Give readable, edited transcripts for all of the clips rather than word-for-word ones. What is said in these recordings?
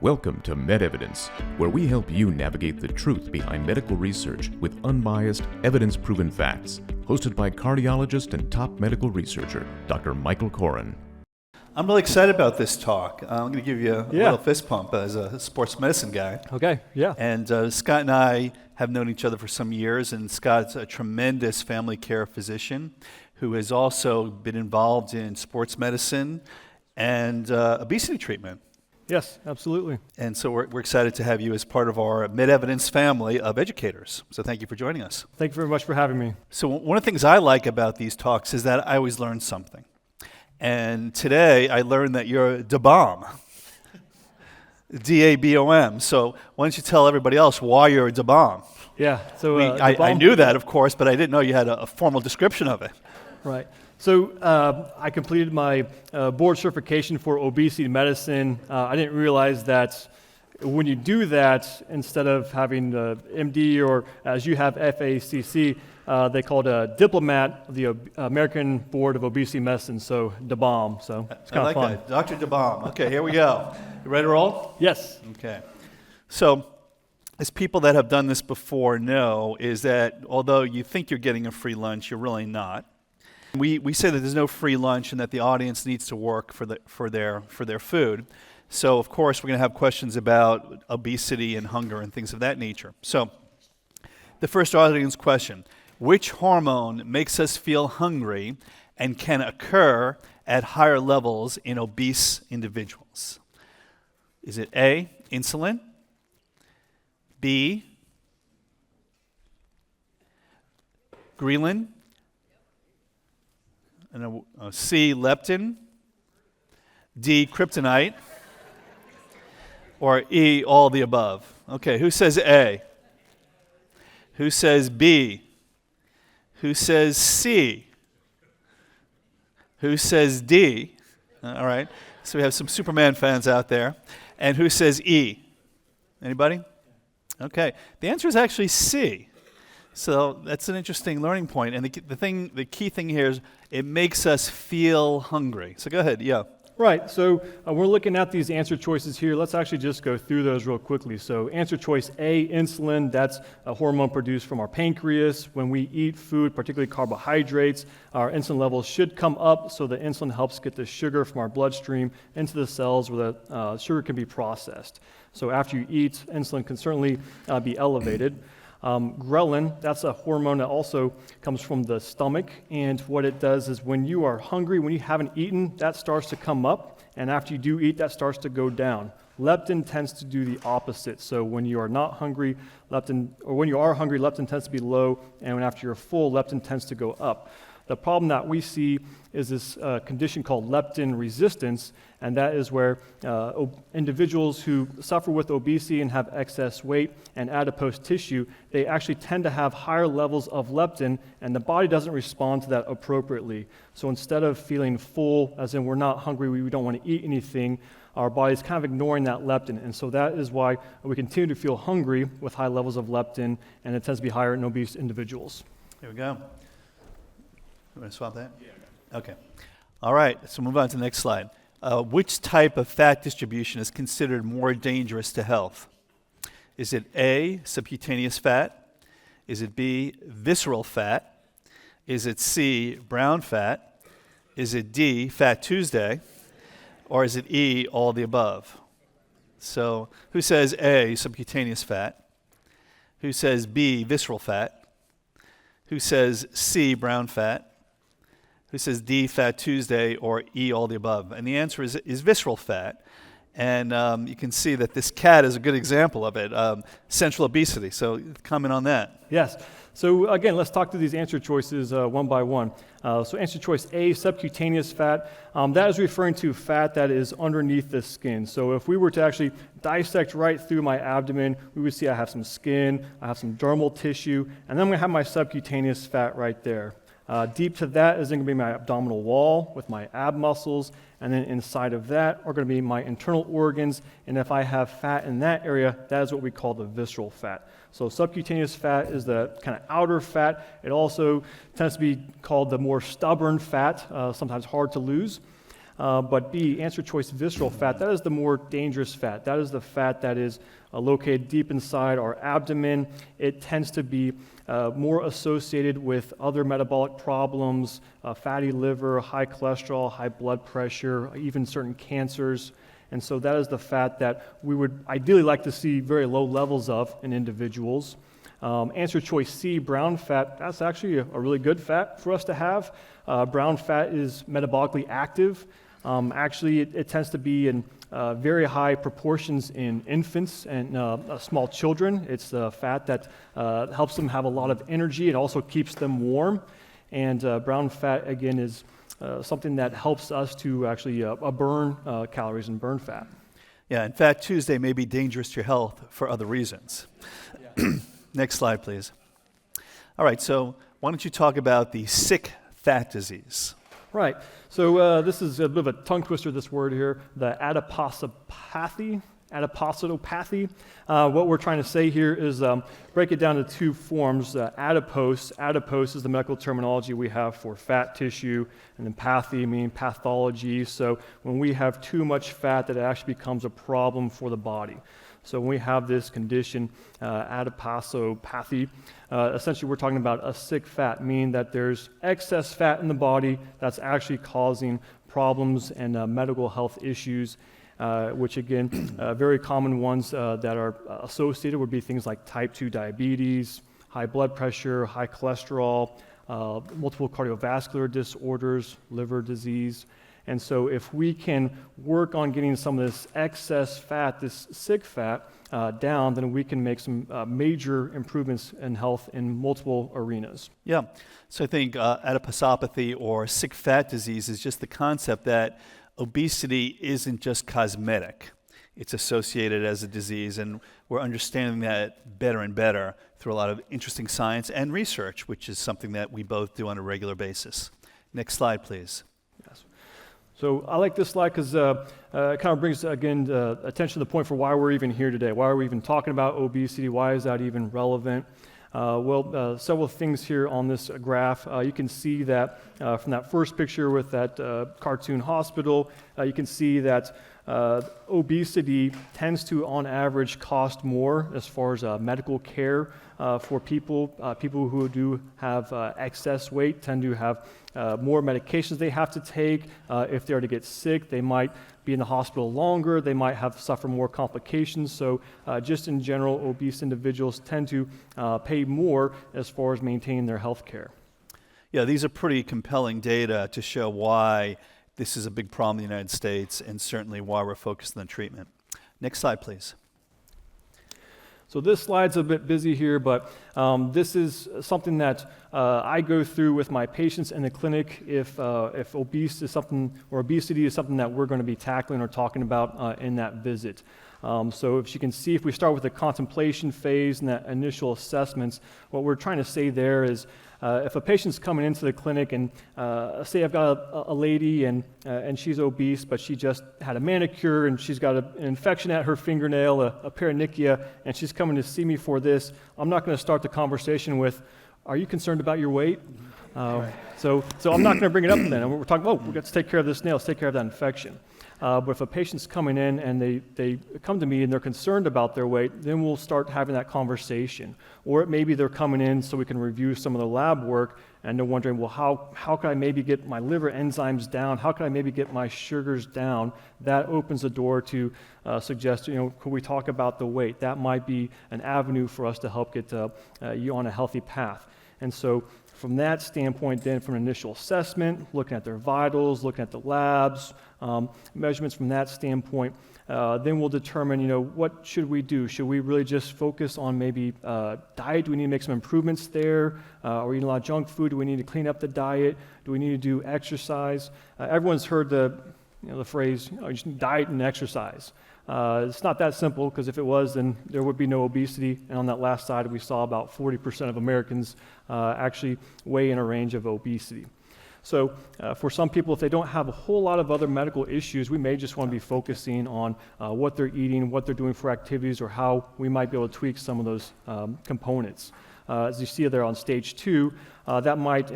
Welcome to MedEvidence, where we help you navigate the truth behind medical research with unbiased, evidence-proven facts. Hosted by cardiologist and top medical researcher, Dr. Michael Koren. I'm really excited about this talk. I'm going to give you a little fist pump as a sports medicine guy. Okay, yeah. And Scott and I have known each other for some years, and Scott's a tremendous family care physician who has also been involved in sports medicine and obesity treatment. Yes, absolutely. And so we're excited to have you as part of our MedEvidence family of educators. So thank you for joining us. Thank you very much for having me. So one of the things I like about these talks is that I always learn something. And today I learned that you're DABOM. D-A-B-O-M. So why don't you tell everybody else why you're a DABOM? Yeah, so I knew that, of course, but I didn't know you had a formal description of it. Right. So I completed my board certification for obesity medicine. I didn't realize that when you do that, instead of having MD or as you have FACC, they call it a diplomat of the American Board of Obesity Medicine, so DABOM. So it's kind of fun. That. Dr. DABOM. Okay, here we go. You ready to roll? Yes. Okay. So as people that have done this before know, is that although you think you're getting a free lunch, you're really not. We say that there's no free lunch and that the audience needs to work for their food. So of course we're going to have questions about obesity and hunger and things of that nature. So the first audience question: which hormone makes us feel hungry and can occur at higher levels in obese individuals? Is it A, insulin, B, ghrelin, and C, leptin, D, kryptonite, or E, all the above? Okay, who says A? Who says B? Who says C? Who says D? All right, so we have some Superman fans out there. And who says E? Anybody? Okay, the answer is actually C. So that's an interesting learning point. And the key thing here is it makes us feel hungry. So go ahead, yeah. Right, so we're looking at these answer choices here. Let's actually just go through those real quickly. So answer choice A, insulin, that's a hormone produced from our pancreas. When we eat food, particularly carbohydrates, our insulin levels should come up, so the insulin helps get the sugar from our bloodstream into the cells where the sugar can be processed. So after you eat, insulin can certainly be elevated. Ghrelin, that's a hormone that also comes from the stomach, and what it does is when you are hungry, when you haven't eaten, that starts to come up, and after you do eat, that starts to go down. Leptin tends to do the opposite, so when you are not hungry, when you are hungry, leptin tends to be low, and when after you're full, leptin tends to go up. The problem that we see is this condition called leptin resistance, and that is where individuals who suffer with obesity and have excess weight and adipose tissue, they actually tend to have higher levels of leptin, and the body doesn't respond to that appropriately. So instead of feeling full, as in we're not hungry, we don't want to eat anything, our body's kind of ignoring that leptin, and so that is why we continue to feel hungry with high levels of leptin, and it tends to be higher in obese individuals. Here we go. You want to swap that? Yeah. Okay. All right, so move on to the next slide. Which type of fat distribution is considered more dangerous to health? Is it A, subcutaneous fat? Is it B, visceral fat? Is it C, brown fat? Is it D, Fat Tuesday? Or is it E, all the above? So who says A, subcutaneous fat? Who says B, visceral fat? Who says C, brown fat? Who says D, Fat Tuesday, or E, all the above? And the answer is visceral fat. And you can see that this cat is a good example of it, central obesity. So comment on that. Yes. So again, let's talk through these answer choices one by one. So answer choice A, subcutaneous fat, that is referring to fat that is underneath the skin. So if we were to actually dissect right through my abdomen, we would see I have some skin, I have some dermal tissue, and then I'm going to have my subcutaneous fat right there. Deep to that is going to be my abdominal wall with my ab muscles, and then inside of that are going to be my internal organs, and if I have fat in that area, that is what we call the visceral fat. So subcutaneous fat is the kind of outer fat. It also tends to be called the more stubborn fat, sometimes hard to lose. But B, answer choice visceral fat, that is the more dangerous fat. That is the fat that is located deep inside our abdomen. It tends to be more associated with other metabolic problems, fatty liver, high cholesterol, high blood pressure, even certain cancers. And so that is the fat that we would ideally like to see very low levels of in individuals. Answer choice C, brown fat, that's actually a really good fat for us to have. Brown fat is metabolically active. Actually, it tends to be in very high proportions in infants and small children. It's the fat that helps them have a lot of energy. It also keeps them warm. And brown fat, again, is something that helps us to actually burn calories and burn fat. Yeah, and Fat Tuesday may be dangerous to your health for other reasons. Yeah. Next slide, please. All right, so why don't you talk about the sick fat disease? Right. So this is a bit of a tongue twister, this word here, the adiposopathy. What we're trying to say here is break it down to two forms. Adipose is the medical terminology we have for fat tissue, and then pathy meaning pathology. So when we have too much fat, that it actually becomes a problem for the body. So when we have this condition, adiposopathy, essentially we're talking about a sick fat, meaning that there's excess fat in the body that's actually causing problems and medical health issues, which again, very common ones that are associated would be things like type 2 diabetes, high blood pressure, high cholesterol, multiple cardiovascular disorders, liver disease. And so if we can work on getting some of this excess fat, this sick fat, down, then we can make some major improvements in health in multiple arenas. Yeah, so I think adiposopathy or sick fat disease is just the concept that obesity isn't just cosmetic. It's associated as a disease, and we're understanding that better and better through a lot of interesting science and research, which is something that we both do on a regular basis. Next slide, please. So I like this slide because it kind of brings, again, attention to the point for why we're even here today. Why are we even talking about obesity? Why is that even relevant? Several things here on this graph. You can see that from that first picture with that cartoon hospital, you can see that obesity tends to, on average, cost more as far as medical care for people. People who do have excess weight tend to have more medications they have to take. If they are to get sick, they might be in the hospital longer. They might suffer more complications. So just in general, obese individuals tend to pay more as far as maintaining their health care. Yeah, these are pretty compelling data to show why this is a big problem in the United States, and certainly why we're focused on treatment. Next slide, please. So this slide's a bit busy here, but this is something that I go through with my patients in the clinic if obesity is something that we're going to be tackling or talking about in that visit. So if you can see, if we start with the contemplation phase and that initial assessments, what we're trying to say there is if a patient's coming into the clinic and say I've got a lady and she's obese, but she just had a manicure and she's got an infection at her fingernail, a paronychia, and she's coming to see me for this, I'm not going to start the conversation with, are you concerned about your weight? So I'm not going to bring it up then. And we're talking, we got to take care of this nail, let's take care of that infection. But if a patient's coming in and they come to me and they're concerned about their weight, then we'll start having that conversation. Or maybe they're coming in so we can review some of the lab work, and they're wondering, well, how can I maybe get my liver enzymes down? How can I maybe get my sugars down? That opens the door to suggest, could we talk about the weight? That might be an avenue for us to help get you on a healthy path. And so from that standpoint, then from an initial assessment, looking at their vitals, looking at the labs, measurements from that standpoint, then we'll determine, what should we do? Should we really just focus on maybe diet? Do we need to make some improvements there? Are we eating a lot of junk food? Do we need to clean up the diet? Do we need to do exercise? Everyone's heard the phrase, you just need diet and exercise. It's not that simple, because if it was, then there would be no obesity. And on that last slide, we saw about 40% of Americans actually weigh in a range of obesity. So for some people, if they don't have a whole lot of other medical issues, we may just want to be focusing on what they're eating, what they're doing for activities, or how we might be able to tweak some of those components. as you see there on stage 2, that might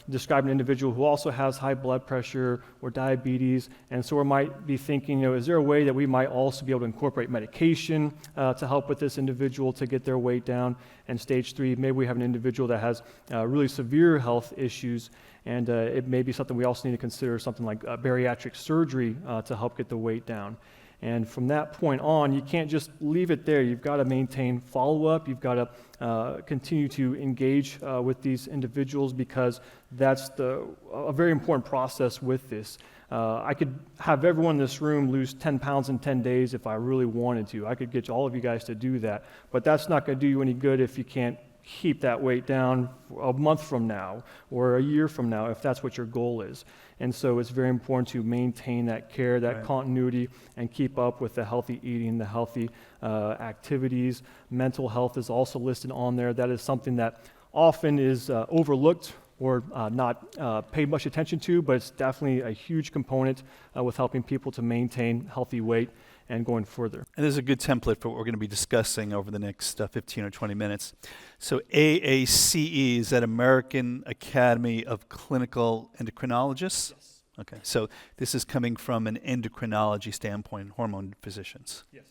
describe an individual who also has high blood pressure or diabetes, and so we might be thinking, is there a way that we might also be able to incorporate medication to help with this individual to get their weight down? And stage 3, maybe we have an individual that has really severe health issues, and it may be something we also need to consider, something like bariatric surgery to help get the weight down. And from that point on, you can't just leave it there. You've got to maintain follow-up. You've got to continue to engage with these individuals, because that's a very important process with this. I could have everyone in this room lose 10 pounds in 10 days if I really wanted to. I could get all of you guys to do that. But that's not going to do you any good if you can't keep that weight down a month from now or a year from now, if that's what your goal is. And so it's very important to maintain that care, that continuity, and keep up with the healthy eating, the healthy activities. Mental health is also listed on there. That is something that often is overlooked or not paid much attention to, but it's definitely a huge component with helping people to maintain healthy weight and going further. And there's a good template for what we're going to be discussing over the next 15 or 20 minutes. So AACE, is that American Academy of Clinical Endocrinologists? Yes. Okay, so this is coming from an endocrinology standpoint, hormone physicians. Yes.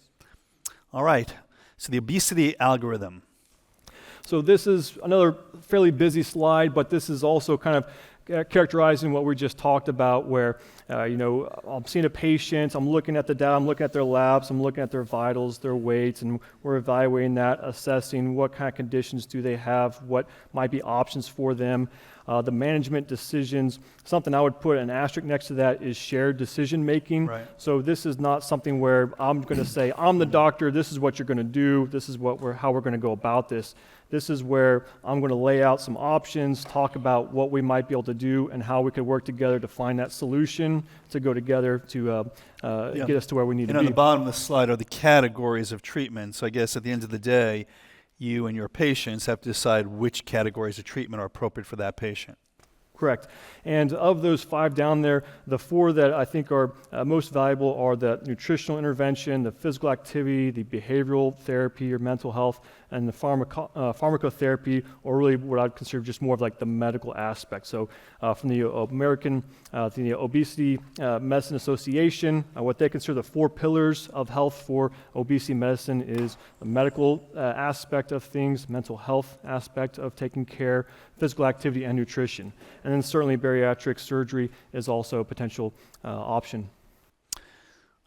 All right, so the obesity algorithm. So this is another fairly busy slide, but this is also kind of characterizing what we just talked about, where I'm seeing a patient, I'm looking at the data, I'm looking at their labs, I'm looking at their vitals, their weights, and we're evaluating that, assessing what kind of conditions do they have, what might be options for them. The management decisions, something I would put an asterisk next to that is shared decision making. Right. So this is not something where I'm going to say, I'm the doctor, this is what you're going to do, this is how we're going to go about this. This is where I'm going to lay out some options, talk about what we might be able to do and how we could work together to find that solution to go together to get us to where we need to be. And on the bottom of the slide are the categories of treatment. So I guess at the end of the day, you and your patients have to decide which categories of treatment are appropriate for that patient. Correct. And of those 5 down there, the 4 that I think are most valuable are the nutritional intervention, the physical activity, the behavioral therapy or mental health, and the pharmacotherapy, or really what I'd consider just more of like the medical aspect. So from the American the Obesity Medicine Association, what they consider the 4 pillars of health for obesity medicine is the medical aspect of things, mental health aspect of taking care, physical activity, and nutrition. And then certainly bariatric surgery is also a potential option.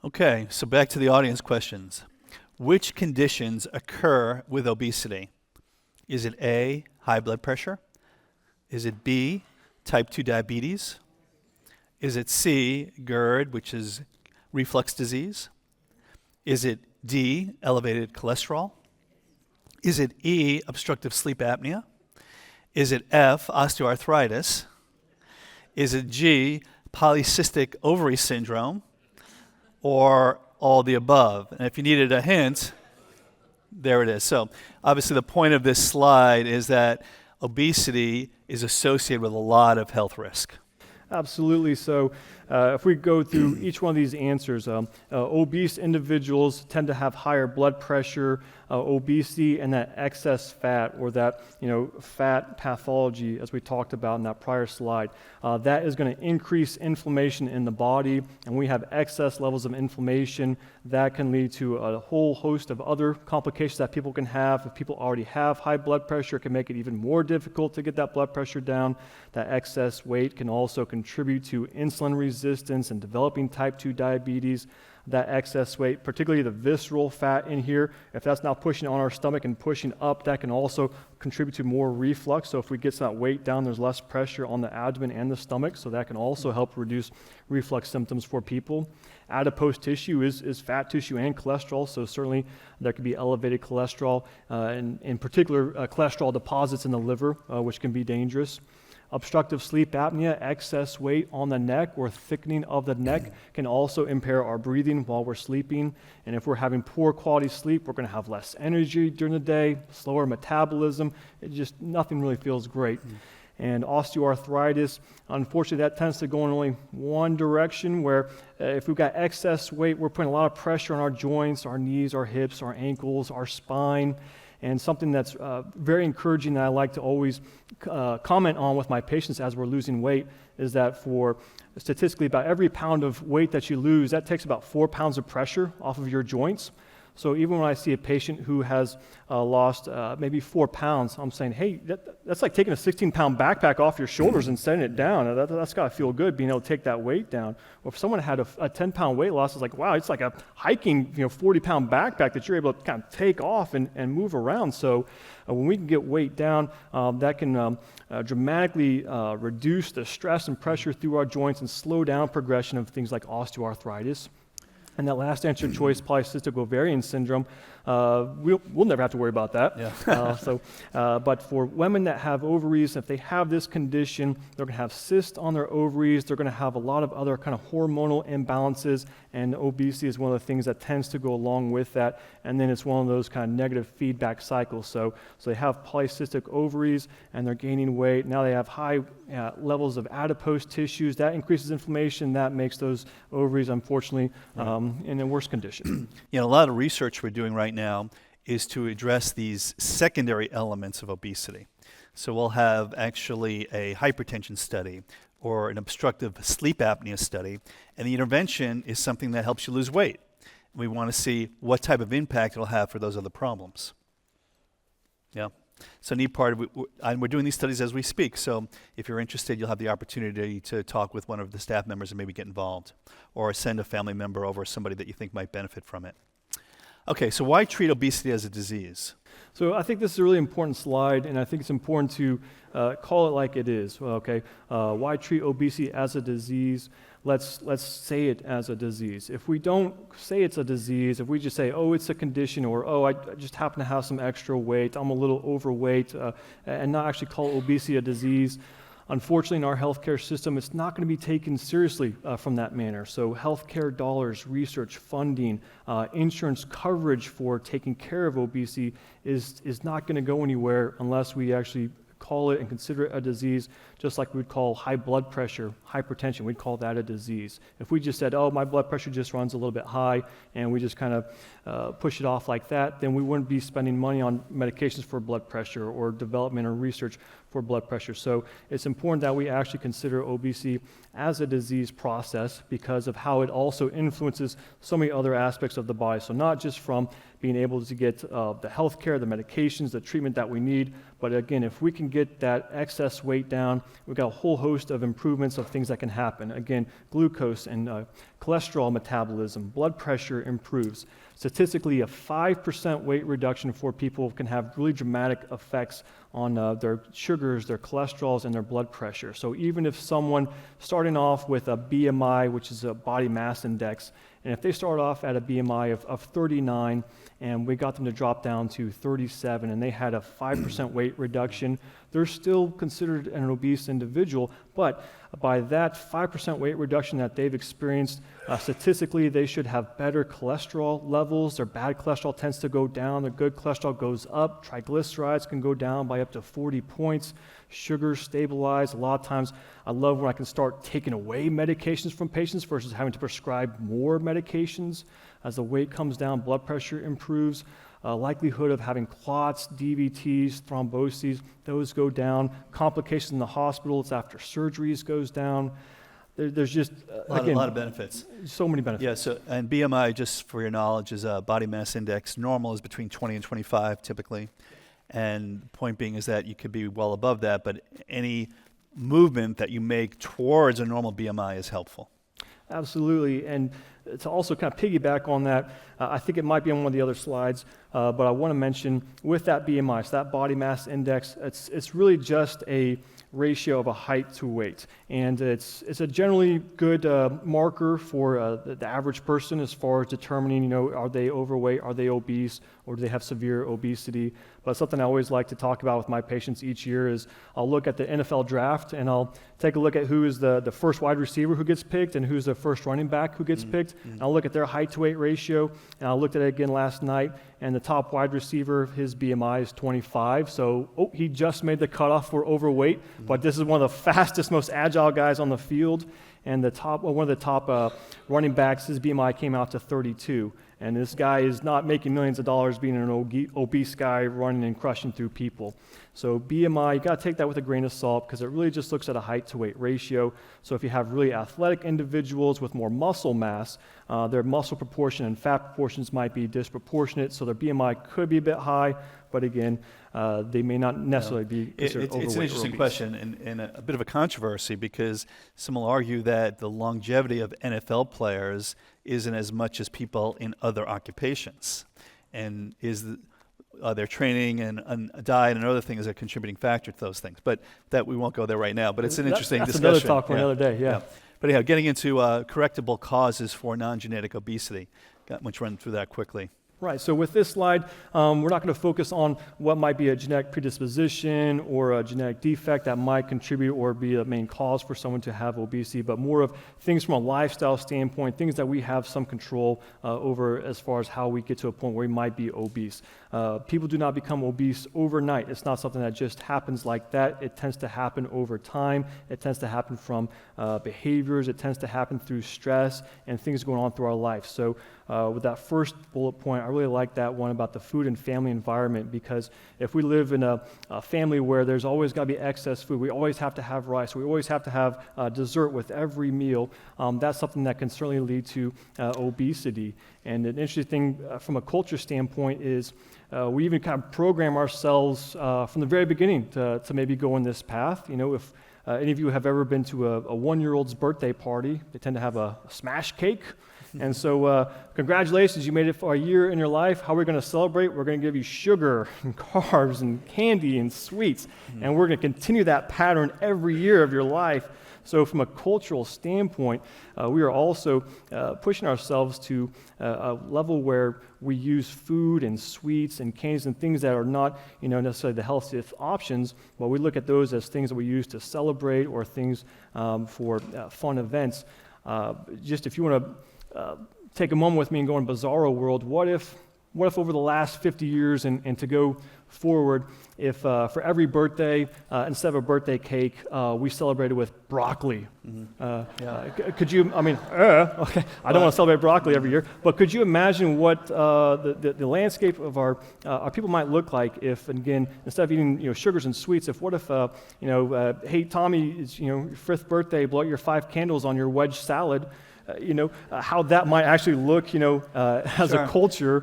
Okay, so back to the audience questions. Which conditions occur with obesity? Is it A, high blood pressure? Is it B, type 2 diabetes? Is it C, GERD, which is reflux disease? Is it D, elevated cholesterol? Is it E, obstructive sleep apnea? Is it F, osteoarthritis? Is it G, polycystic ovary syndrome? Or all the above? And if you needed a hint, there it is. So obviously the point of this slide is that obesity is associated with a lot of health risk. Absolutely. So if we go through each one of these answers, obese individuals tend to have higher blood pressure, obesity, and that excess fat, or that fat pathology, as we talked about in that prior slide. That is going to increase inflammation in the body, and we have excess levels of inflammation that can lead to a whole host of other complications that people can have. If people already have high blood pressure, it can make it even more difficult to get that blood pressure down. That excess weight can also contribute to insulin resistance and developing type 2 diabetes. That excess weight, particularly the visceral fat in here, if that's now pushing on our stomach and pushing up, that can also contribute to more reflux. So if we get that weight down, there's less pressure on the abdomen and the stomach, so that can also help reduce reflux symptoms for people. Adipose tissue is fat tissue and cholesterol, so certainly there could be elevated cholesterol, and in particular cholesterol deposits in the liver, which can be dangerous. Obstructive sleep apnea, excess weight on the neck or thickening of the neck can also impair our breathing while we're sleeping. And if we're having poor quality sleep, we're going to have less energy during the day, slower metabolism. Nothing really feels great. And osteoarthritis, unfortunately, that tends to go in only one direction, where if we've got excess weight, we're putting a lot of pressure on our joints, our knees, our hips, our ankles, our spine. And something that's very encouraging that I like to always comment on with my patients as we're losing weight is that for statistically about every pound of weight that you lose, that takes about 4 pounds of pressure off of your joints. So even when I see a patient who has lost maybe 4 pounds, I'm saying, hey, that's like taking a 16-pound backpack off your shoulders and setting it down. That's got to feel good, being able to take that weight down. Or if someone had a 10-pound weight loss, it's like, wow, it's like a hiking 40-pound backpack that you're able to kind of take off and move around. So when we can get weight down, that can dramatically reduce the stress and pressure through our joints and slow down progression of things like osteoarthritis. And that last answer choice, polycystic ovarian syndrome, we'll never have to worry about that. Yeah. But for women that have ovaries, if they have this condition, they're going to have cysts on their ovaries. They're going to have a lot of other kind of hormonal imbalances, and obesity is one of the things that tends to go along with that. And then it's one of those kind of negative feedback cycles. So they have polycystic ovaries, and they're gaining weight. Now they have high levels of adipose tissues. That increases inflammation. That makes those ovaries, unfortunately, in a worse condition. A lot of research we're doing right now is to address these secondary elements of obesity. So we'll have actually a hypertension study or an obstructive sleep apnea study, and the intervention is something that helps you lose weight. We want to see what type of impact it'll have for those other problems. Yeah. So a neat part of it, and we're doing these studies as we speak, so if you're interested, you'll have the opportunity to talk with one of the staff members and maybe get involved, or send a family member over, somebody that you think might benefit from it. Okay, so why treat obesity as a disease? So I think this is a really important slide, and I think it's important to call it like it is. Okay, why treat obesity as a disease? Let's say it as a disease. If we don't say it's a disease, if we just say, oh, it's a condition, or oh, I just happen to have some extra weight, I'm a little overweight, and not actually call obesity a disease, unfortunately, in our healthcare system, it's not going to be taken seriously from that manner. So healthcare dollars, research, funding, insurance coverage for taking care of obesity is not going to go anywhere unless we actually call it and consider it a disease, just like we'd call high blood pressure, hypertension, we'd call that a disease. If we just said, oh, my blood pressure just runs a little bit high, and we just kind of push it off like that, then we wouldn't be spending money on medications for blood pressure or development or research for blood pressure. So it's important that we actually consider obesity as a disease process because of how it also influences so many other aspects of the body. So not just from being able to get the health care, the medications, the treatment that we need, but again, if we can get that excess weight down, we've got a whole host of improvements of things that can happen. Again, glucose and cholesterol metabolism, blood pressure improves. Statistically, a 5% weight reduction for people can have really dramatic effects on their sugars, their cholesterols, and their blood pressure. So even if someone starting off with a BMI, which is a body mass index, and if they start off at a BMI of 39 and we got them to drop down to 37 and they had a 5% weight reduction, they're still considered an obese individual, but by that 5% weight reduction that they've experienced, statistically they should have better cholesterol levels. Their bad cholesterol tends to go down, their good cholesterol goes up, triglycerides can go down by up to 40 points, sugars stabilize. A lot of times I love when I can start taking away medications from patients versus having to prescribe more medications. As the weight comes down, blood pressure improves. Likelihood of having clots, DVTs, thromboses, those go down. Complications in the hospital, it's after surgeries goes down. There's just, a lot of benefits. So many benefits. Yeah, so, and BMI, just for your knowledge, is a body mass index. Normal is between 20 and 25 typically. And the point being is that you could be well above that, but any movement that you make towards a normal BMI is helpful. Absolutely, and to also kind of piggyback on that, I think it might be on one of the other slides, but I want to mention with that BMI, so that body mass index, it's really just a ratio of a height to weight, and it's a generally good marker for the average person as far as determining, are they overweight, are they obese, or do they have severe obesity. But something I always like to talk about with my patients each year is I'll look at the NFL draft and I'll take a look at who is the first wide receiver who gets picked and who's the first running back who gets picked. And I'll look at their height to weight ratio, and I looked at it again last night, and the top wide receiver, his BMI is 25, so he just made the cutoff for overweight, but this is one of the fastest, most agile guys on the field, and one of the top running backs, his BMI came out to 32. And this guy is not making millions of dollars being an obese guy running and crushing through people. So BMI, you got to take that with a grain of salt because it really just looks at a height to weight ratio. So if you have really athletic individuals with more muscle mass, their muscle proportion and fat proportions might be disproportionate, so their BMI could be a bit high, but again, they may not necessarily be considered overweight. It's an interesting question and a bit of a controversy because some will argue that the longevity of NFL players isn't as much as people in other occupations. And their training and diet and other things are a contributing factor to those things. But that we won't go there right now. But it's an interesting discussion. That's another talk for another day, yeah. But anyhow, getting into correctable causes for non-genetic obesity. Got much run through that quickly. Right, so with this slide, we're not going to focus on what might be a genetic predisposition or a genetic defect that might contribute or be a main cause for someone to have obesity, but more of things from a lifestyle standpoint, things that we have some control over as far as how we get to a point where we might be obese. People do not become obese overnight. It's not something that just happens like that. It tends to happen over time. It tends to happen from behaviors. It tends to happen through stress and things going on through our life. So with that first bullet point, I really like that one about the food and family environment, because if we live in a family where there's always got to be excess food, we always have to have rice, we always have to have dessert with every meal, that's something that can certainly lead to obesity. And an interesting thing from a culture standpoint is we even kind of program ourselves from the very beginning to maybe go in this path. You know, if any of you have ever been to a one-year-old's birthday party, they tend to have a smash cake. And so congratulations, you made it for a year in your life. How are we going to celebrate? We're going to give you sugar and carbs and candy and sweets. And we're going to continue that pattern every year of your life. So from a cultural standpoint, we are also pushing ourselves to a level where we use food and sweets and candies and things that are not, necessarily the healthiest options, but we look at those as things that we use to celebrate or things for fun events. Just if you want to take a moment with me and go in bizarro world, what if over the last 50 years and to go forward, if for every birthday, instead of a birthday cake, we celebrated with broccoli? Could you, okay, I don't want to celebrate broccoli every year, but could you imagine what the landscape of our people might look like if, again, instead of eating sugars and sweets, what if hey Tommy, it's your 5th birthday, blow out your 5 candles on your wedge salad? How that might actually look, as a culture.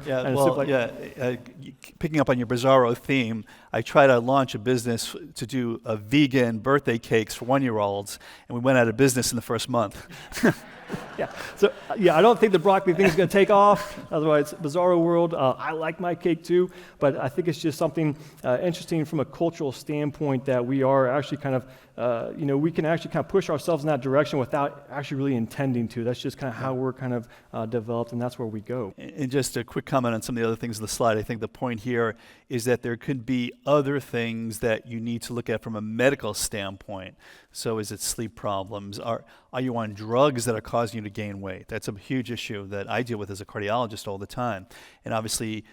Picking up on your bizarro theme, I tried to launch a business to do vegan birthday cakes for 1-year-olds, and we went out of business in the first month. I don't think the broccoli thing is going to take off. Otherwise, bizarro world. I like my cake too, but I think it's just something interesting from a cultural standpoint that we are actually kind of, we can actually kind of push ourselves in that direction without actually really intending to. That's just kind of how we're kind of developed, and that's where we go. And just a quick comment on some of the other things on the slide. I think the point here is that there could be other things that you need to look at from a medical standpoint. So is it sleep problems? Are you on drugs that are causing you to gain weight? That's a huge issue that I deal with as a cardiologist all the time. And obviously,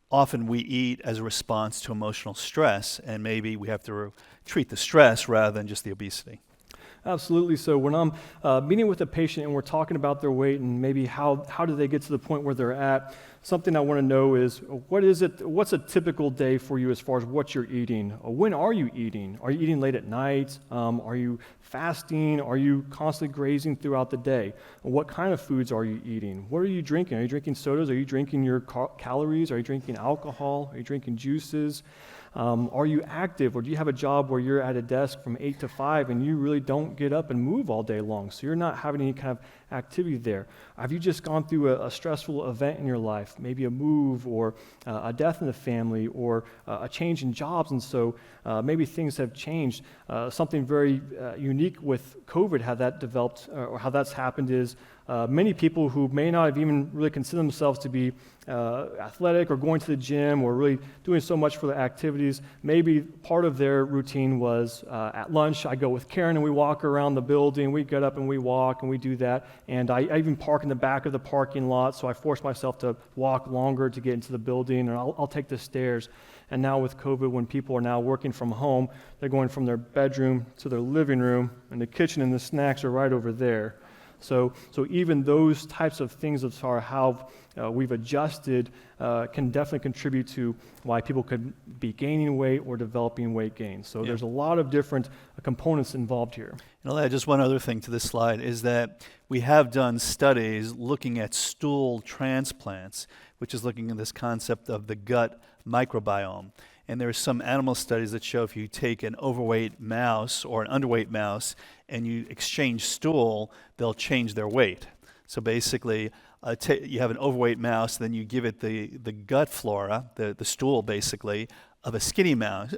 often we eat as a response to emotional stress, and maybe we have to treat the stress rather than just the obesity. Absolutely. So when I'm meeting with a patient and we're talking about their weight and maybe how do they get to the point where they're at, something I want to know is what's a typical day for you as far as what you're eating? When are you eating? Are you eating late at night? Are you fasting? Are you constantly grazing throughout the day? What kind of foods are you eating? What are you drinking? Are you drinking sodas? Are you drinking your calories? Are you drinking alcohol? Are you drinking juices? Are you active, or do you have a job where you're at a desk from 8 to 5 and you really don't get up and move all day long, so you're not having any kind of activity there? Have you just gone through a stressful event in your life, maybe a move or a death in the family or a change in jobs, and so maybe things have changed? Something very unique with COVID, how that developed or how that's happened is many people who may not have even really considered themselves to be athletic or going to the gym or really doing so much for the activities, maybe part of their routine was at lunch, I go with Koren and we walk around the building, we get up and we walk and we do that, and I even park in the back of the parking lot, so I force myself to walk longer to get into the building, and I'll take the stairs. And now with COVID, when people are now working from home, they're going from their bedroom to their living room, and the kitchen and the snacks are right over there. So even those types of things as far as how we've adjusted can definitely contribute to why people could be gaining weight or developing weight gain. So there's a lot of different components involved here. And I'll add just one other thing to this slide is that we have done studies looking at stool transplants, which is looking at this concept of the gut microbiome. And there are some animal studies that show if you take an overweight mouse or an underweight mouse and you exchange stool, they'll change their weight. So basically, you have an overweight mouse, then you give it the gut flora, the stool basically, of a skinny mouse,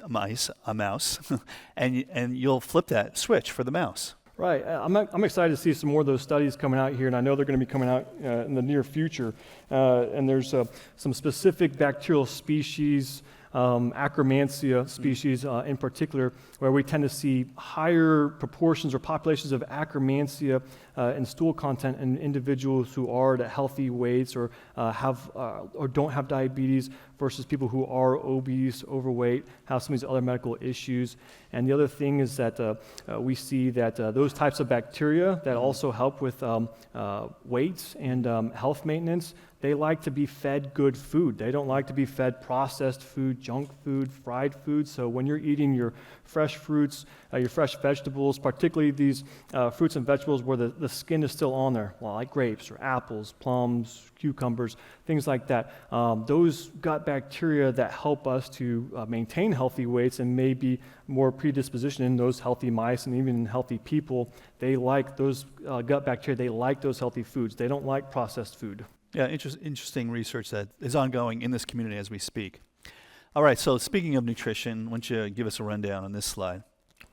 and you'll flip that switch for the mouse. Right. I'm excited to see some more of those studies coming out here, and I know they're going to be coming out in the near future. And there's some specific bacterial species, Akkermansia species in particular, where we tend to see higher proportions or populations of Akkermansia in stool content in individuals who are at healthy weights or have or don't have diabetes versus people who are obese, overweight, have some of these other medical issues. And the other thing is that we see that those types of bacteria that also help with weight and health maintenance, they like to be fed good food. They don't like to be fed processed food, junk food, fried food. So when you're eating your fresh fruits, your fresh vegetables, particularly these fruits and vegetables where the skin is still on there, well, like grapes or apples, plums, cucumbers, things like that, those gut bacteria that help us to maintain healthy weights and maybe more predisposition in those healthy mice and even in healthy people, they like those gut bacteria, they like those healthy foods. They don't like processed food. Yeah, interesting research that is ongoing in this community as we speak. All right, so speaking of nutrition, why don't you give us a rundown on this slide?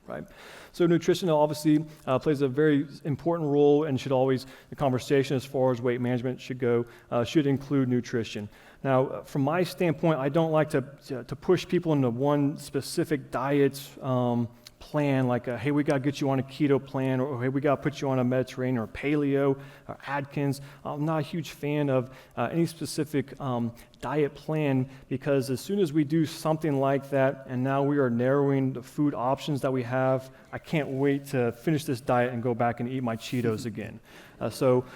Right. So nutrition obviously plays a very important role and should always, the conversation as far as weight management should go, should include nutrition. Now, from my standpoint, I don't like to push people into one specific diet plan, like, hey, we got to get you on a keto plan, or hey, we got to put you on a Mediterranean or paleo or Atkins. I'm not a huge fan of any specific diet plan, because as soon as we do something like that and now we are narrowing the food options that we have, I can't wait to finish this diet and go back and eat my Cheetos again. So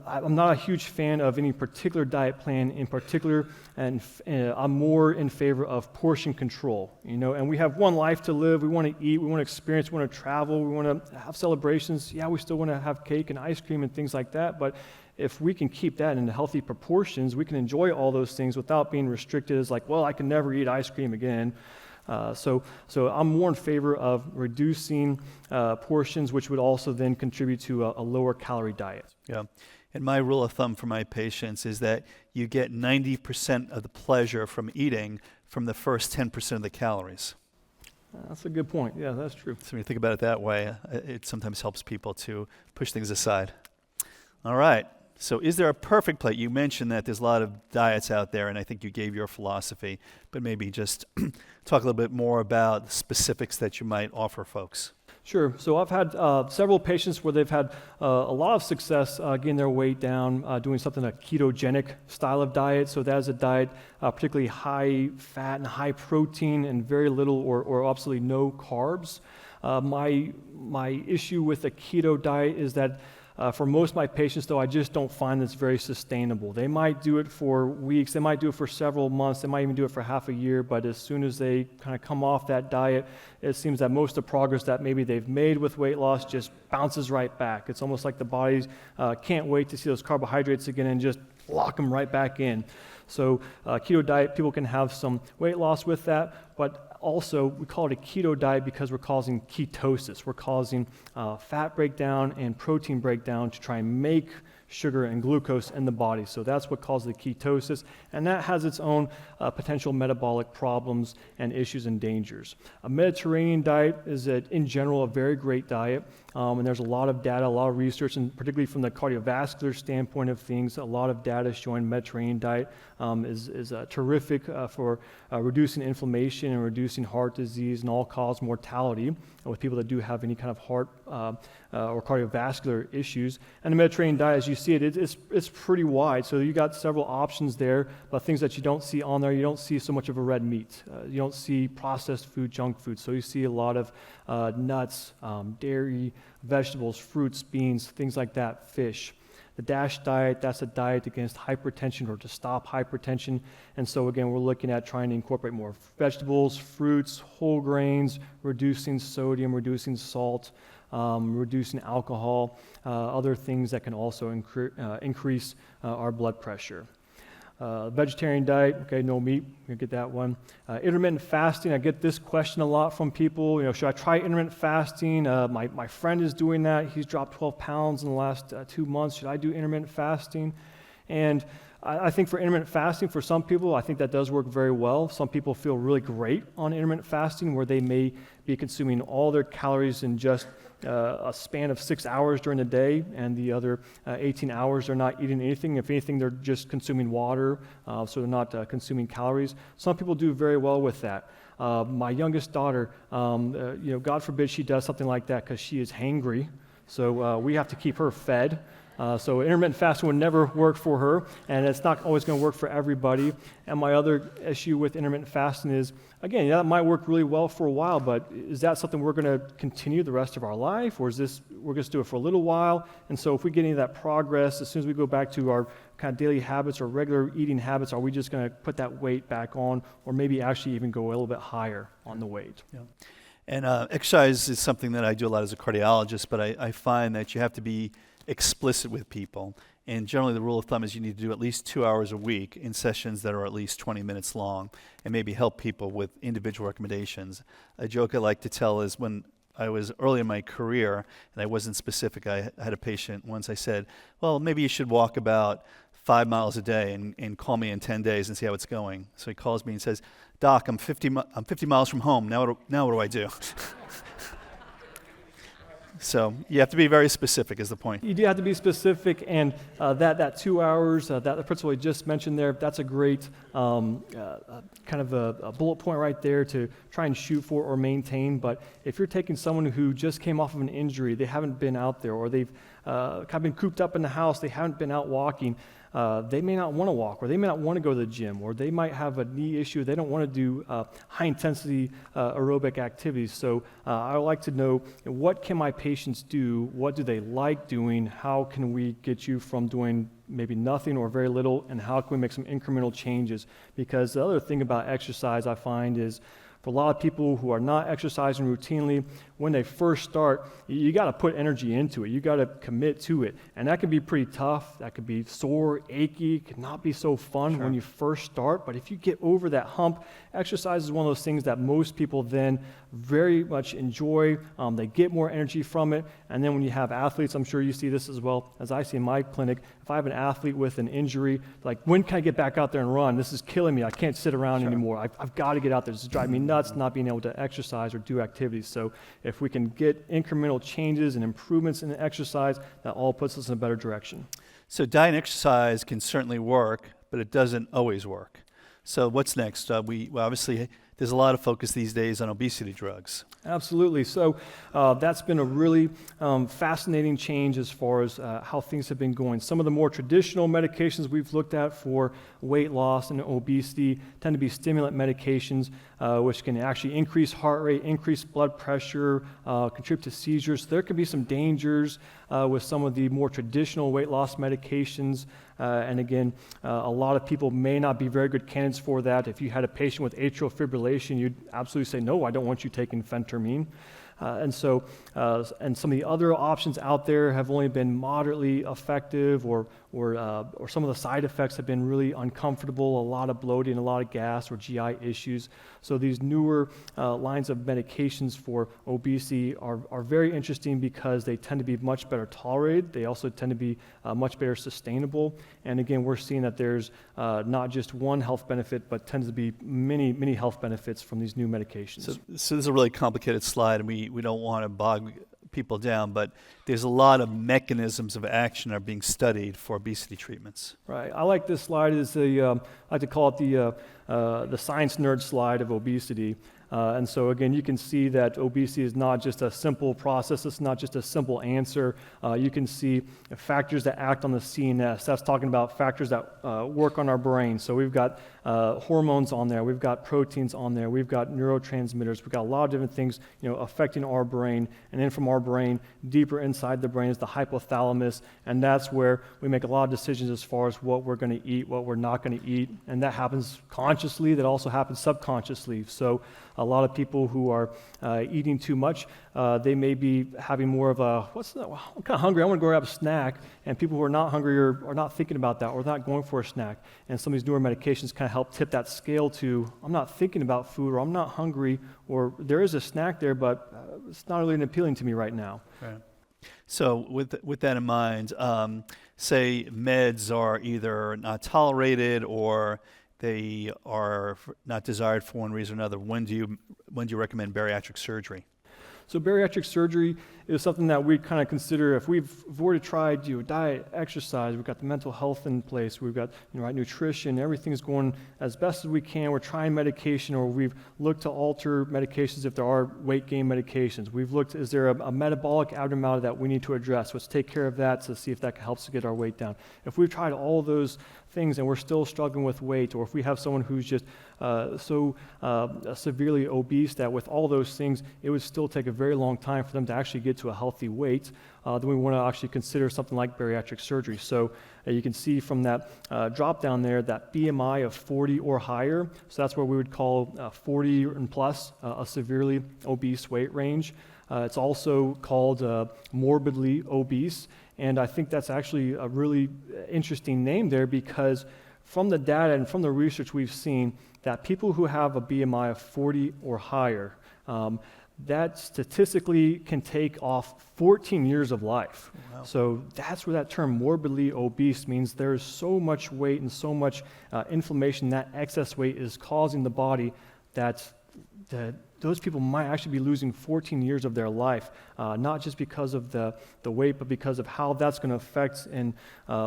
I'm not a huge fan of any particular diet plan in particular, and I'm more in favor of portion control. And we have one life to live. We want to eat, we want to experience, we want to travel, we want to have celebrations. Yeah, we still want to have cake and ice cream and things like that, but if we can keep that in healthy proportions, we can enjoy all those things without being restricted as like, well, I can never eat ice cream again. So I'm more in favor of reducing portions, which would also then contribute to a lower calorie diet. Yeah, and my rule of thumb for my patients is that you get 90% of the pleasure from eating from the first 10% of the calories. That's a good point. Yeah, that's true. So when you think about it that way, it sometimes helps people to push things aside. All right. So is there a perfect plate? You mentioned that there's a lot of diets out there, and I think you gave your philosophy, but maybe just talk a little bit more about the specifics that you might offer folks. Sure. So I've had several patients where they've had a lot of success getting their weight down, doing something a ketogenic style of diet. So that is a diet particularly high fat and high protein and very little or absolutely no carbs. My issue with a keto diet is that for most of my patients, though, I just don't find this very sustainable. They might do it for weeks, they might do it for several months, they might even do it for half a year, but as soon as they kind of come off that diet, it seems that most of the progress that maybe they've made with weight loss just bounces right back. It's almost like the body can't wait to see those carbohydrates again and just lock them right back in. So keto diet, people can have some weight loss with that, but also, we call it a keto diet because we're causing ketosis. We're causing fat breakdown and protein breakdown to try and make sugar and glucose in the body. So that's what causes the ketosis, and that has its own potential metabolic problems and issues and dangers. A Mediterranean diet is, in general, a very great diet, and there's a lot of data, a lot of research, and particularly from the cardiovascular standpoint of things, a lot of data showing Mediterranean diet is terrific for reducing inflammation and reducing heart disease and all-cause mortality with people that do have any kind of heart or cardiovascular issues. And the Mediterranean diet, as you see it's pretty wide. So you got several options there, but things that you don't see on there, you don't see so much of a red meat. You don't see processed food, junk food. So you see a lot of nuts, dairy, vegetables, fruits, beans, things like that, fish. The DASH diet, that's a diet against hypertension or to stop hypertension. And so again, we're looking at trying to incorporate more vegetables, fruits, whole grains, reducing sodium, reducing salt, reducing alcohol, other things that can also increase our blood pressure. Vegetarian diet, okay, no meat, you get that one. Intermittent fasting, I get this question a lot from people, should I try intermittent fasting? My friend is doing that, he's dropped 12 pounds in the last 2 months, should I do intermittent fasting? And I think for intermittent fasting, for some people, I think that does work very well. Some people feel really great on intermittent fasting where they may be consuming all their calories in just a span of 6 hours during the day, and the other 18 hours they're not eating anything. If anything, they're just consuming water, so they're not consuming calories. Some people do very well with that. My youngest daughter, God forbid she does something like that because she is hangry, so we have to keep her fed. So intermittent fasting would never work for her, and it's not always going to work for everybody. And my other issue with intermittent fasting is, again, that might work really well for a while, but is that something we're going to continue the rest of our life, or is this we're going to do it for a little while? And so if we get any of that progress, as soon as we go back to our kind of daily habits or regular eating habits, are we just going to put that weight back on, or maybe actually even go a little bit higher on the weight? Yeah. And exercise is something that I do a lot as a cardiologist, but I find that you have to be explicit with people. And generally the rule of thumb is you need to do at least 2 hours a week in sessions that are at least 20 minutes long, and maybe help people with individual recommendations. A joke I like to tell is when I was early in my career and I wasn't specific, I had a patient once, I said, well, maybe you should walk about 5 miles a day and call me in 10 days and see how it's going. So he calls me and says, Doc, I'm 50 miles from home. Now what do I do? So you have to be very specific is the point. You do have to be specific, and that 2 hours, that the principle I just mentioned there, that's a great kind of a bullet point right there to try and shoot for or maintain. But if you're taking someone who just came off of an injury, they haven't been out there, or they've kind of been cooped up in the house, they haven't been out walking, they may not want to walk, or they may not want to go to the gym, or they might have a knee issue. They don't want to do high-intensity aerobic activities. So I would like to know, what can my patients do? What do they like doing? How can we get you from doing maybe nothing or very little, and how can we make some incremental changes? Because the other thing about exercise I find is, for a lot of people who are not exercising routinely, when they first start, you got to put energy into it. You got to commit to it. And that can be pretty tough. That could be sore, achy, could not be so fun when you first start. But if you get over that hump, exercise is one of those things that most people then very much enjoy. They get more energy from it. And then when you have athletes, I'm sure you see this as well as I see in my clinic, if I have an athlete with an injury, like, when can I get back out there and run? This is killing me. I can't sit around anymore. I've got to get out there. This is driving me nuts, not being able to exercise or do activities. So if we can get incremental changes and improvements in the exercise, that all puts us in a better direction. So diet and exercise can certainly work, but it doesn't always work. So what's next? Well, obviously, there's a lot of focus these days on obesity drugs. Absolutely. So that's been a really fascinating change as far as how things have been going. Some of the more traditional medications we've looked at for weight loss and obesity tend to be stimulant medications, which can actually increase heart rate, increase blood pressure, contribute to seizures. There can be some dangers with some of the more traditional weight loss medications. And again, a lot of people may not be very good candidates for that. If you had a patient with atrial fibrillation, you'd absolutely say, no, I don't want you taking phentermine. And some of the other options out there have only been moderately effective, or some of the side effects have been really uncomfortable, a lot of bloating, a lot of gas, or GI issues. So these newer lines of medications for obesity are very interesting because they tend to be much better tolerated. They also tend to be much better sustainable. And again, we're seeing that there's not just one health benefit, but tends to be many, many health benefits from these new medications. So this is a really complicated slide, and we don't want to bog people down, but there's a lot of mechanisms of action that are being studied for obesity treatments. Right. I like this slide. I like to call it the science nerd slide of obesity. And so again, you can see that obesity is not just a simple process, it's not just a simple answer. You can see factors that act on the CNS. That's talking about factors that work on our brain. So we've got hormones on there, we've got proteins on there, we've got neurotransmitters, we've got a lot of different things affecting our brain. And then from our brain, deeper inside the brain is the hypothalamus, and that's where we make a lot of decisions as far as what we're going to eat, what we're not going to eat. And that happens consciously, that also happens subconsciously. So a lot of people who are eating too much, they may be having more of a, I'm kind of hungry, I want to go grab a snack. And people who are not hungry are not thinking about that, or not going for a snack. And some of these newer medications kind of help tip that scale to, I'm not thinking about food, or I'm not hungry, or there is a snack there, but it's not really appealing to me right now. Right. So with that in mind, say meds are either not tolerated or they are not desired for one reason or another. When do you recommend bariatric surgery? So bariatric surgery is something that we kind of consider if we've already tried diet, exercise, we've got the mental health in place, we've got right nutrition, everything's going as best as we can. We're trying medication, or we've looked to alter medications if there are weight gain medications. We've looked, is there a metabolic abnormality that we need to address? Let's take care of that to see if that helps to get our weight down. If we've tried all of those things and we're still struggling with weight, or if we have someone who's just so severely obese that with all those things, it would still take a very long time for them to actually get to a healthy weight, then we want to actually consider something like bariatric surgery. So you can see from that drop down there that BMI of 40 or higher, so that's where we would call 40 and plus a severely obese weight range. It's also called morbidly obese, and I think that's actually a really interesting name there, because from the data and from the research we've seen that people who have a BMI of 40 or higher, that statistically can take off 14 years of life. Wow. So that's where that term morbidly obese means there's so much weight and so much inflammation, that excess weight is causing the body that those people might actually be losing 14 years of their life, not just because of the weight, but because of how that's going to affect and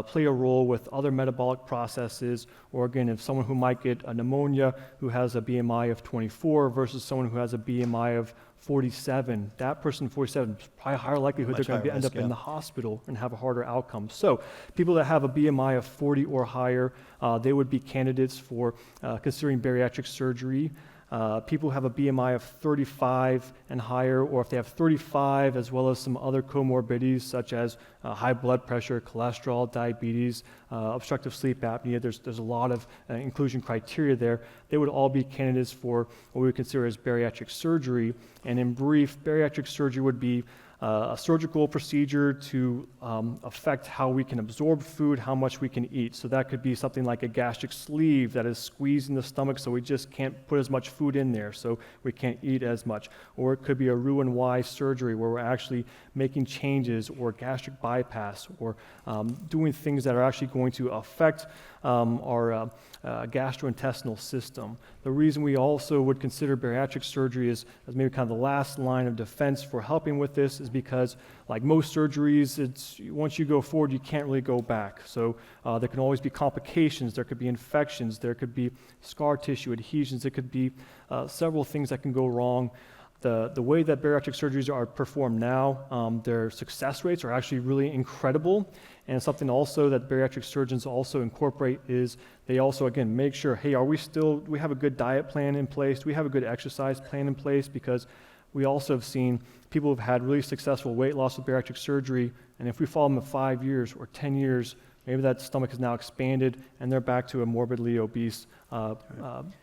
play a role with other metabolic processes. Or again, if someone who might get a pneumonia who has a BMI of 24 versus someone who has a BMI of 47, that person 47 is probably a higher likelihood they're going to end up in the hospital and have a harder outcome. So people that have a BMI of 40 or higher, they would be candidates for considering bariatric surgery. People who have a BMI of 35 and higher, or if they have 35 as well as some other comorbidities such as high blood pressure, cholesterol, diabetes, obstructive sleep apnea, there's a lot of inclusion criteria there. They would all be candidates for what we would consider as bariatric surgery. And in brief, bariatric surgery would be a surgical procedure to affect how we can absorb food, how much we can eat. So that could be something like a gastric sleeve that is squeezing the stomach so we just can't put as much food in there, so we can't eat as much. Or it could be a Roux-en-Y surgery where we're actually making changes, or gastric bypass, or doing things that are actually going to affect our gastrointestinal system. The reason we also would consider bariatric surgery as maybe kind of the last line of defense for helping with this is because, like most surgeries, it's once you go forward, you can't really go back. So there can always be complications, there could be infections, there could be scar tissue adhesions, there could be several things that can go wrong. The way that bariatric surgeries are performed now, their success rates are actually really incredible. And something also that bariatric surgeons also incorporate is they also, again, make sure, hey, do we have a good diet plan in place? Do we have a good exercise plan in place? Because we also have seen people who've had really successful weight loss with bariatric surgery, and if we follow them at 5 years or 10 years, maybe that stomach is now expanded and they're back to a morbidly obese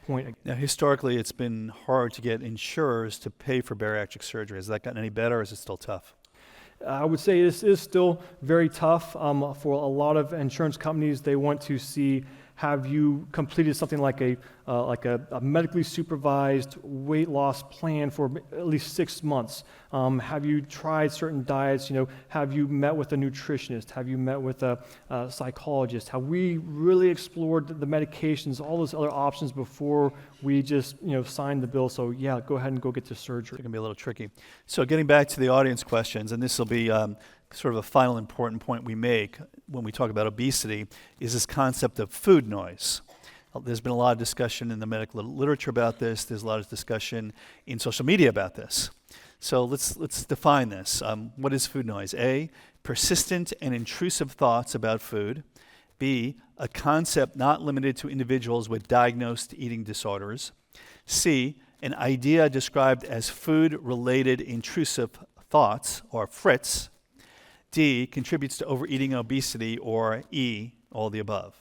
point. Now, historically, it's been hard to get insurers to pay for bariatric surgery. Has that gotten any better, or is it still tough? I would say this is still very tough for a lot of insurance companies. They want to see, have you completed something like a medically supervised weight loss plan for at least 6 months? Have you tried certain diets? Have you met with a nutritionist? Have you met with a psychologist? Have we really explored the medications, all those other options before we just sign the bill? So yeah, go ahead and go get the surgery. It's going to be a little tricky. So getting back to the audience questions, and this will be sort of a final important point we make when we talk about obesity, is this concept of food noise. There's been a lot of discussion in the medical literature about this. There's a lot of discussion in social media about this. So let's define this. What is food noise? A, persistent and intrusive thoughts about food. B, a concept not limited to individuals with diagnosed eating disorders. C, an idea described as food-related intrusive thoughts, or FRITS. D, contributes to overeating and obesity, or E, all the above.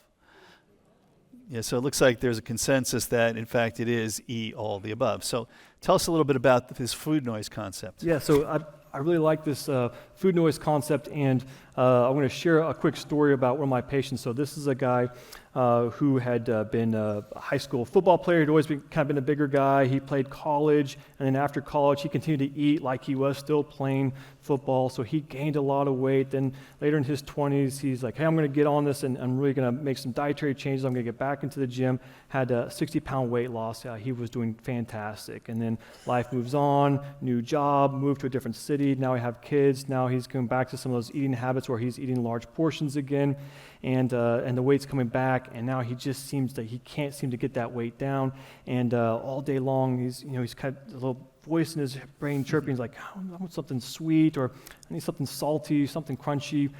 Yeah, so it looks like there's a consensus that, in fact, it is E, all the above. So tell us a little bit about this food noise concept. Yeah, so I really like this food noise concept, and I'm going to share a quick story about one of my patients. So this is a guy who had been a high school football player. He'd always been a bigger guy. He played college, and then after college, he continued to eat like he was still playing football. So he gained a lot of weight. Then later in his 20s, he's like, hey, I'm going to get on this, and I'm really going to make some dietary changes. I'm going to get back into the gym. Had a 60-pound weight loss. He was doing fantastic. And then life moves on, new job, moved to a different city. Now we have kids. Now he's going back to some of those eating habits where he's eating large portions again. And the weight's coming back, and now he just seems that he can't seem to get that weight down. And all day long, he's kind of a little voice in his brain chirping. He's like, oh, I want something sweet, or I need something salty, something crunchy.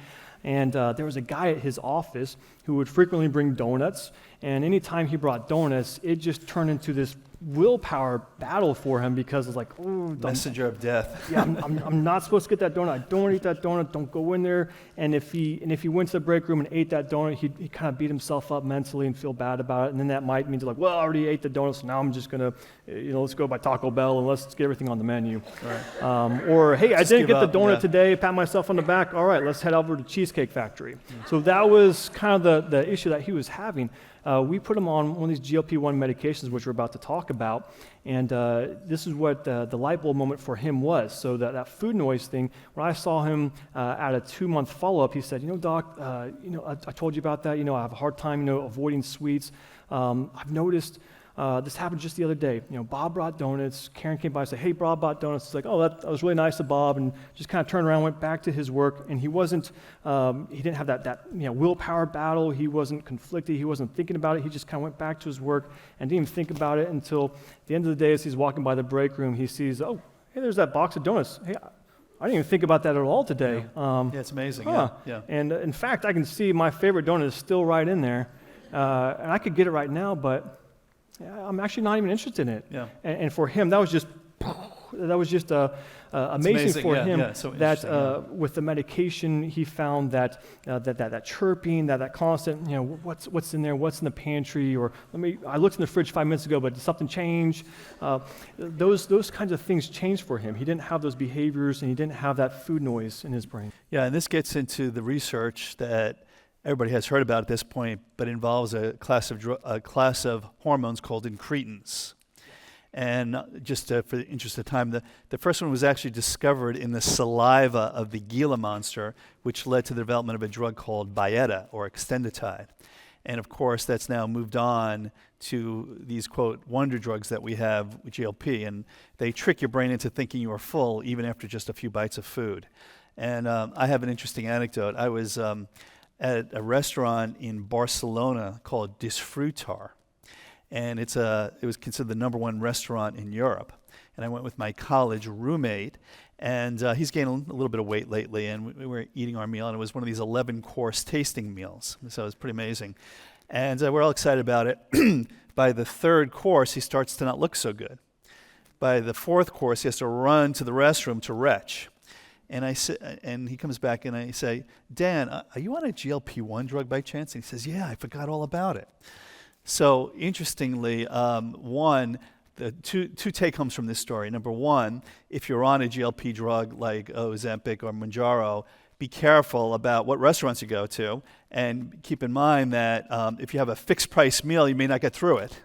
And there was a guy at his office who would frequently bring donuts, and anytime he brought donuts, it just turned into this willpower battle for him, because it's like, oh, messenger of death. Yeah, I'm not supposed to get that donut. I don't want to eat that donut. Don't go in there. And if he went to the break room and ate that donut, he kind of beat himself up mentally and feel bad about it. And then that might mean to like, well, I already ate the donut, so now I'm just gonna, let's go by Taco Bell and let's get everything on the menu. Right. Or hey, I didn't get the donut today. Pat myself on the back. All right, let's head over to Cheesecake Factory. So that was kind of the issue that he was having. We put him on one of these GLP-1 medications, which we're about to talk about, and this is what the light bulb moment for him was. So that food noise thing, when I saw him at a 2-month follow-up, he said, Doc, I told you about that. I have a hard time, avoiding sweets. I've noticed this happened just the other day. Bob brought donuts. Karen came by and said, hey, Bob brought donuts. It's like, oh, that was really nice of Bob, and just kind of turned around, went back to his work, and he didn't have that willpower battle. He wasn't conflicted. He wasn't thinking about it. He just kind of went back to his work and didn't even think about it until the end of the day, as he's walking by the break room, he sees, oh, hey, there's that box of donuts. Hey, I didn't even think about that at all today. Yeah, it's amazing. Huh. Yeah. And in fact, I can see my favorite donut is still right in there, and I could get it right now, but I'm actually not even interested in it. Yeah. And for him, that was just amazing for him. So that with the medication, he found that chirping, that constant, what's in there, what's in the pantry, or I looked in the fridge 5 minutes ago, but did something change? Those kinds of things changed for him. He didn't have those behaviors, and he didn't have that food noise in his brain. Yeah, and this gets into the research that everybody has heard about at this point, but involves a class of hormones called incretins. And just for the interest of time, the first one was actually discovered in the saliva of the Gila monster, which led to the development of a drug called Byetta, or extenditide. And of course, that's now moved on to these, quote, wonder drugs that we have with GLP, and they trick your brain into thinking you are full even after just a few bites of food. And I have an interesting anecdote. I was at a restaurant in Barcelona called Disfrutar, and it was considered the #1 restaurant in Europe. And I went with my college roommate, and he's gained a little bit of weight lately, and we were eating our meal, and it was one of these 11-course tasting meals, so it was pretty amazing. And we're all excited about it. By the 3rd course, he starts to not look so good. By the 4th course, he has to run to the restroom to retch. And he comes back, and I say, Dan, are you on a GLP-1 drug by chance? And he says, yeah, I forgot all about it. So interestingly, the two take-homes from this story. Number one, if you're on a GLP drug like Ozempic or Mounjaro, be careful about what restaurants you go to, and keep in mind that if you have a fixed-price meal, you may not get through it.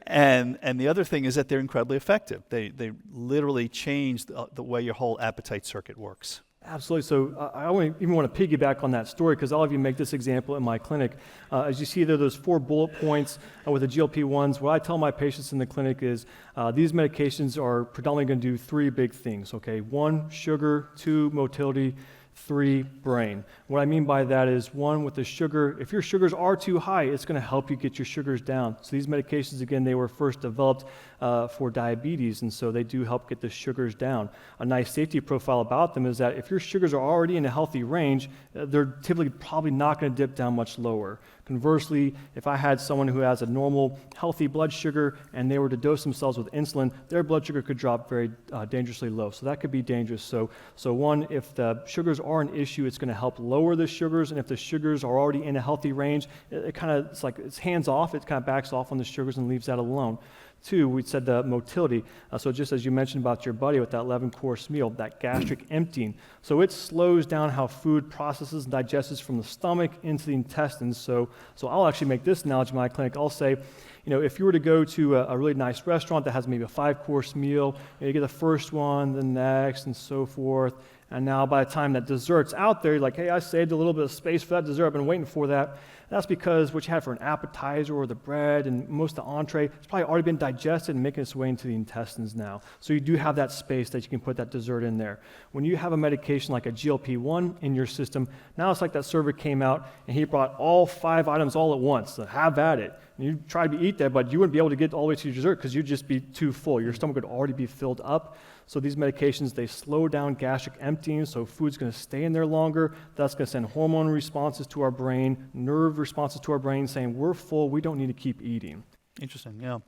And the other thing is that they're incredibly effective. They literally change the way your whole appetite circuit works. Absolutely. So I even want to piggyback on that story, because all of you make this example in my clinic. As you see there, those 4 bullet points with the GLP-1s. What I tell my patients in the clinic is these medications are predominantly going to do 3 big things. Okay, 1, sugar; 2, motility; 3, brain. What I mean by that is, 1, with the sugar, if your sugars are too high, it's going to help you get your sugars down. So these medications, again, they were first developed for diabetes, and so they do help get the sugars down. A nice safety profile about them is that if your sugars are already in a healthy range, they're typically probably not going to dip down much lower. Conversely, if I had someone who has a normal, healthy blood sugar and they were to dose themselves with insulin, their blood sugar could drop very dangerously low. So that could be dangerous. So 1, if the sugars are an issue, it's going to help lower the sugars, and if the sugars are already in a healthy range, it's like it's hands off, it kind of backs off on the sugars and leaves that alone. 2, we said the motility. So just as you mentioned about your buddy with that 11-course meal, that gastric emptying. So it slows down how food processes and digests from the stomach into the intestines. So I'll actually make this analogy in my clinic. I'll say, if you were to go to a really nice restaurant that has maybe a 5-course meal, you get the first one, the next, and so forth. And now by the time that dessert's out there, you're like, hey, I saved a little bit of space for that dessert. I've been waiting for that. That's because what you had for an appetizer or the bread and most of the entree, it's probably already been digested and making its way into the intestines now. So you do have that space that you can put that dessert in there. When you have a medication like a GLP-1 in your system, now it's like that server came out and he brought all 5 items all at once. So have at it. And you try to eat that, but you wouldn't be able to get all the way to your dessert because you'd just be too full. Your stomach would already be filled up. So these medications, they slow down gastric emptying, so food's going to stay in there longer. That's going to send hormone responses to our brain, nerve responses to our brain saying, we're full, we don't need to keep eating. Interesting, yeah.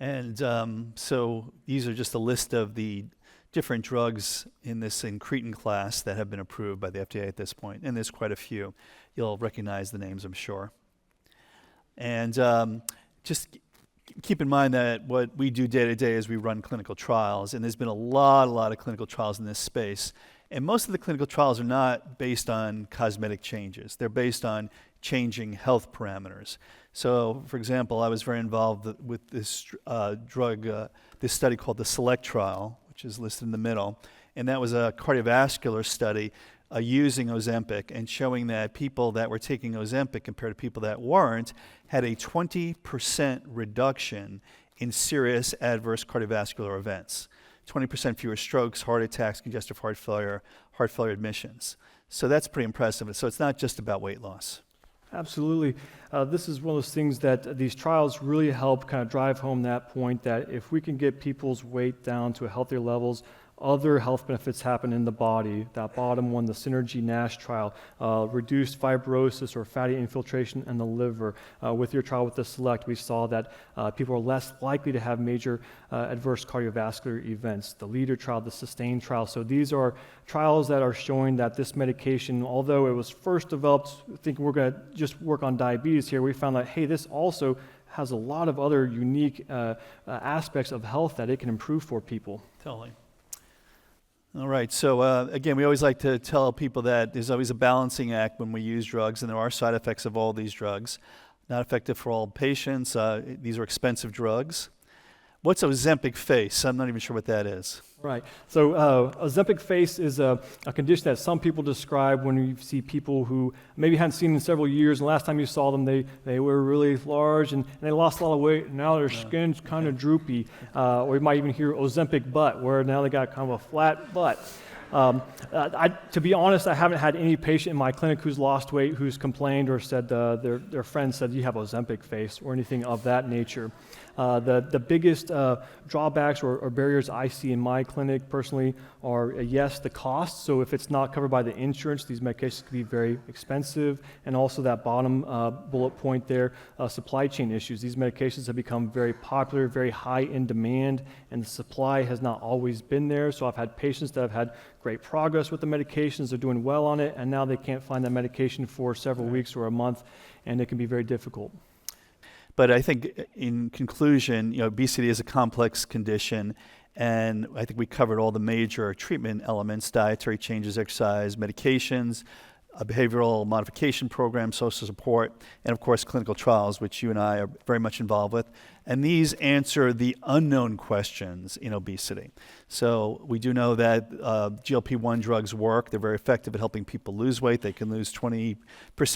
And so these are just a list of the different drugs in this incretin class that have been approved by the FDA at this point, and there's quite a few. You'll recognize the names, I'm sure. And just keep in mind that what we do day to day is we run clinical trials, and there's been a lot of clinical trials in this space. And most of the clinical trials are not based on cosmetic changes. They're based on changing health parameters. So, for example, I was very involved with this this study called the SELECT trial, which is listed in the middle. And that was a cardiovascular study using Ozempic and showing that people that were taking Ozempic compared to people that weren't had a 20% reduction in serious adverse cardiovascular events. 20% fewer strokes, heart attacks, congestive heart failure admissions. So that's pretty impressive. So it's not just about weight loss. Absolutely. This is one of those things that these trials really help kind of drive home that point that if we can get people's weight down to healthier levels, other health benefits happen in the body. That bottom one, the Synergy NASH trial, reduced fibrosis or fatty infiltration in the liver. With your trial with the SELECT, we saw that people are less likely to have major adverse cardiovascular events. The LEADER trial, the SUSTAIN trial. So these are trials that are showing that this medication, although it was first developed thinking we're going to just work on diabetes here, we found that, hey, this also has a lot of other unique aspects of health that it can improve for people. Totally. All right, so again, we always like to tell people that there's always a balancing act when we use drugs, and there are side effects of all these drugs. Not effective for all patients. These are expensive drugs. What's Ozempic face? I'm not even sure what that is. Right. So Ozempic face is a condition that some people describe when you see people who maybe hadn't seen in several years, and last time you saw them, they were really large and they lost a lot of weight, and now their skin's kind of droopy. Or you might even hear Ozempic butt, where now they got kind of a flat butt. To be honest, I haven't had any patient in my clinic who's lost weight who's complained or said their friend said you have Ozempic face or anything of that nature. The biggest drawbacks or barriers I see in my clinic personally are, yes, the cost. So if it's not covered by the insurance, these medications can be very expensive. And also that bottom bullet point there, supply chain issues. These medications have become very popular, very high in demand, and the supply has not always been there. So I've had patients that have had great progress with the medications, they're doing well on it, and now they can't find that medication for several weeks or a month, and it can be very difficult. But I think in conclusion, obesity is a complex condition, and I think we covered all the major treatment elements: dietary changes, exercise, medications, a behavioral modification program, social support, and of course clinical trials, which you and I are very much involved with. And these answer the unknown questions in obesity. So we do know that GLP-1 drugs work. They're very effective at helping people lose weight. They can lose 20%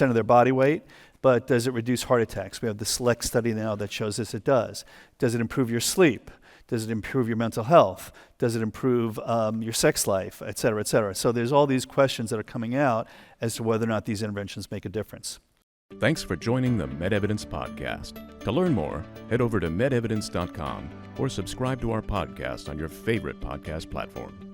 of their body weight. But does it reduce heart attacks? We have the SELECT study now that shows us it does. Does it improve your sleep? Does it improve your mental health? Does it improve your sex life, et cetera, et cetera? So there's all these questions that are coming out as to whether or not these interventions make a difference. Thanks for joining the MedEvidence podcast. To learn more, head over to medevidence.com or subscribe to our podcast on your favorite podcast platform.